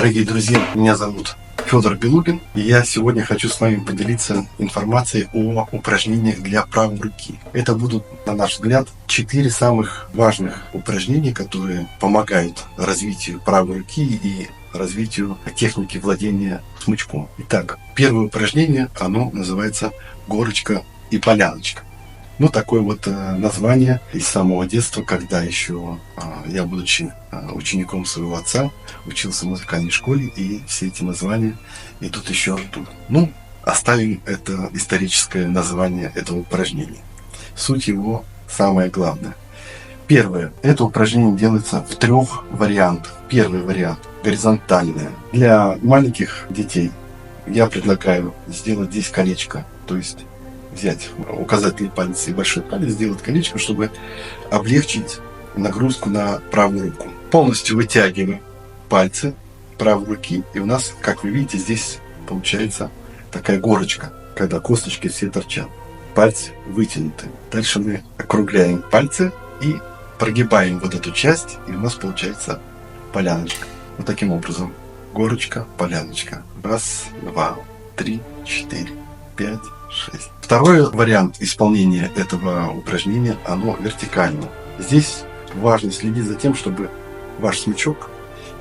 Дорогие друзья, меня зовут Федор Белугин, и я сегодня хочу с вами поделиться информацией о упражнениях для правой руки. Это будут, на наш взгляд, 4 самых важных упражнения, которые помогают развитию правой руки и развитию техники владения смычком. Итак, первое упражнение, оно называется горочка и поляночка. Такое вот название из самого детства, когда еще я, будучи учеником своего отца, учился в музыкальной школе, и все эти названия идут еще оттуда. Оставим это историческое название этого упражнения. Суть его самое главное. Первое. Это упражнение делается в 3 вариантах. Первый вариант – горизонтальное. Для маленьких детей я предлагаю сделать здесь колечко, то есть взять указательный палец и большой палец, сделать колечко, чтобы облегчить нагрузку на правую руку. Полностью вытягиваем пальцы правой руки, и у нас, как вы видите, здесь получается такая горочка, когда косточки все торчат. Пальцы вытянуты. Дальше мы округляем пальцы и прогибаем вот эту часть, и у нас получается поляночка. Вот таким образом. Горочка, поляночка. 1, 2, 3, 4, 5, 6. Второй вариант исполнения этого упражнения, оно вертикально. Здесь важно следить за тем, чтобы ваш смычок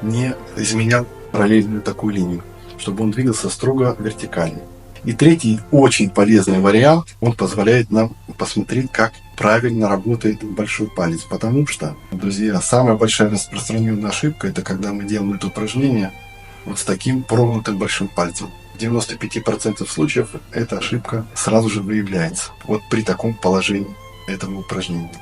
не изменял параллельную такую линию, чтобы он двигался строго вертикально. И третий, очень полезный вариант, он позволяет нам посмотреть, как правильно работает большой палец. Потому что, друзья, самая большая распространенная ошибка, это когда мы делаем это упражнение вот с таким прогнутым большим пальцем. В 95% случаев эта ошибка сразу же выявляется. Вот при таком положении этого упражнения.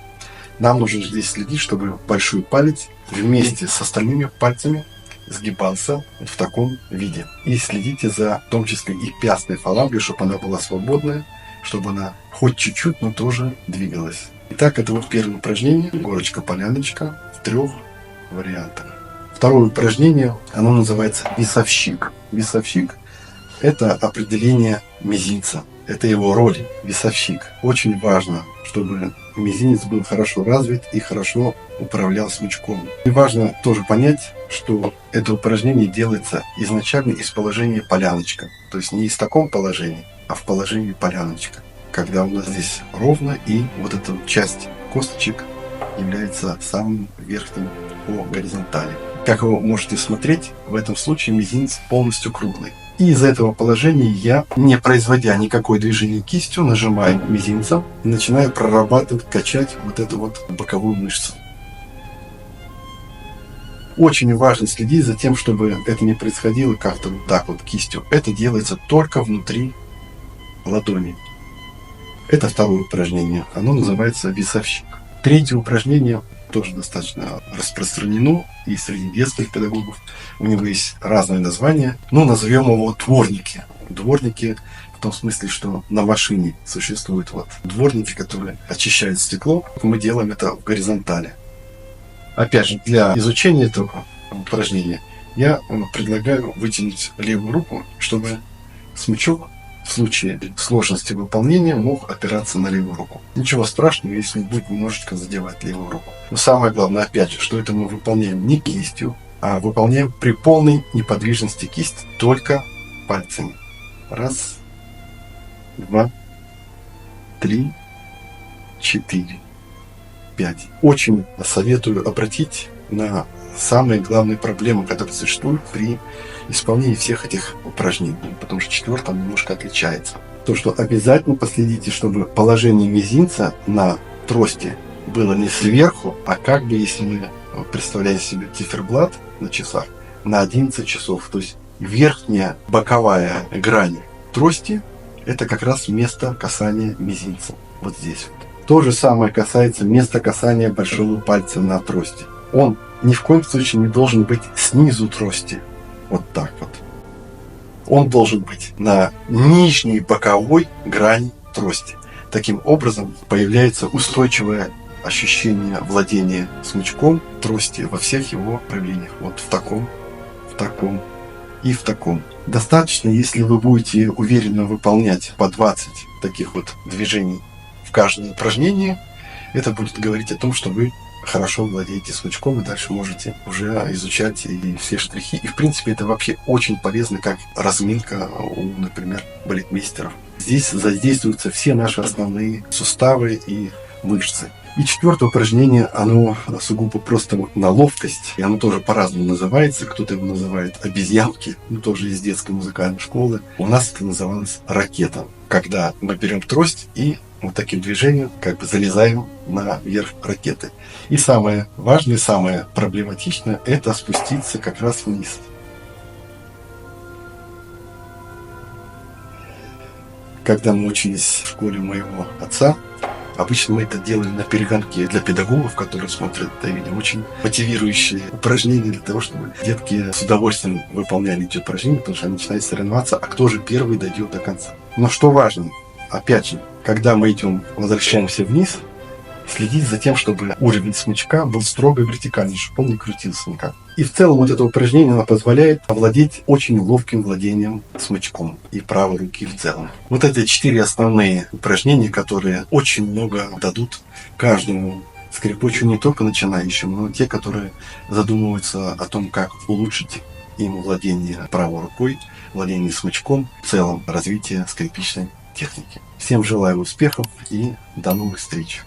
Нам нужно здесь следить, чтобы большой палец вместе с остальными пальцами сгибался в таком виде. И следите за, в том числе, и пястной фалангой, чтобы она была свободная, чтобы она хоть чуть-чуть, но тоже двигалась. Итак, это вот первое упражнение, горочка-поляночка в 3 вариантах. Второе упражнение, оно называется весовщик. Весовщик – это определение мизинца. Это его роль, весовщик. Очень важно, чтобы мизинец был хорошо развит и хорошо управлял смычком. И важно тоже понять, что это упражнение делается изначально из положения поляночка. То есть не из таком положении, а в положении поляночка. Когда у нас здесь ровно, и вот эта часть косточек является самым верхним по горизонтали. Как вы можете смотреть, в этом случае мизинец полностью круглый. И из этого положения я, не производя никакой движения кистью, нажимаю мизинцем и начинаю прорабатывать, качать вот эту вот боковую мышцу. Очень важно следить за тем, чтобы это не происходило как-то вот так вот кистью. Это делается только внутри ладони. Это второе упражнение. Оно называется весовщик. Третье упражнение тоже достаточно распространено и среди детских педагогов. У него есть разные названия. Назовем его дворники. Дворники в том смысле, что на машине существуют дворники, которые очищают стекло. Мы делаем это в горизонтали. Опять же, для изучения этого упражнения я предлагаю вытянуть левую руку, чтобы смычок в случае сложности выполнения мог опираться на левую руку. Ничего страшного, если будет немножечко задевать левую руку. Но самое главное, опять же, что это мы выполняем не кистью, а выполняем при полной неподвижности кисти только пальцами. 1, 2, 3, 4, 5. Очень советую обратить на самые главные проблемы, которые существуют при исполнении всех этих упражнений, потому что 4 немножко отличается. То, что обязательно последите, чтобы положение мизинца на трости было не сверху, а как бы, если мы представляем себе циферблат на часах, на 11 часов. То есть верхняя боковая грань трости – это как раз место касания мизинца. Вот здесь вот. То же самое касается места касания большого пальца на трости. Он ни в коем случае не должен быть снизу трости. Вот так вот. Он должен быть на нижней боковой грани трости. Таким образом появляется устойчивое ощущение владения смычком трости во всех его проявлениях. Вот в таком и в таком. Достаточно, если вы будете уверенно выполнять по 20 таких вот движений в каждом упражнении, это будет говорить о том, что вы хорошо владеете смычком, и дальше можете уже изучать и все штрихи. И, в принципе, это вообще очень полезно, как разминка у, например, балетмейстеров. Здесь задействуются все наши основные суставы и мышцы. И четвертое упражнение, оно сугубо просто на ловкость, и оно тоже по-разному называется. Кто-то его называет обезьянки, тоже из детской музыкальной школы. У нас это называлось ракета, когда мы берем трость и вот таким движением как бы залезаем наверх ракеты. И самое важное, самое проблематичное – это спуститься как раз вниз. Когда мы учились в школе моего отца, обычно мы это делаем на перегонке. Для педагогов, которые смотрят это видео, очень мотивирующие упражнения для того, чтобы детки с удовольствием выполняли эти упражнения, потому что они начинают соревноваться, а кто же первый дойдет до конца. Но что важно, опять же, когда мы возвращаемся вниз, следить за тем, чтобы уровень смычка был строго вертикальный, чтобы он не крутился никак. И в целом вот это упражнение оно позволяет овладеть очень ловким владением смычком и правой руки в целом. Вот это 4 основные упражнения, которые очень много дадут каждому скрипочу, не только начинающим, но и те, которые задумываются о том, как улучшить им владение правой рукой, владение смычком, в целом развитие скрипичной техники. Всем желаю успехов и до новых встреч!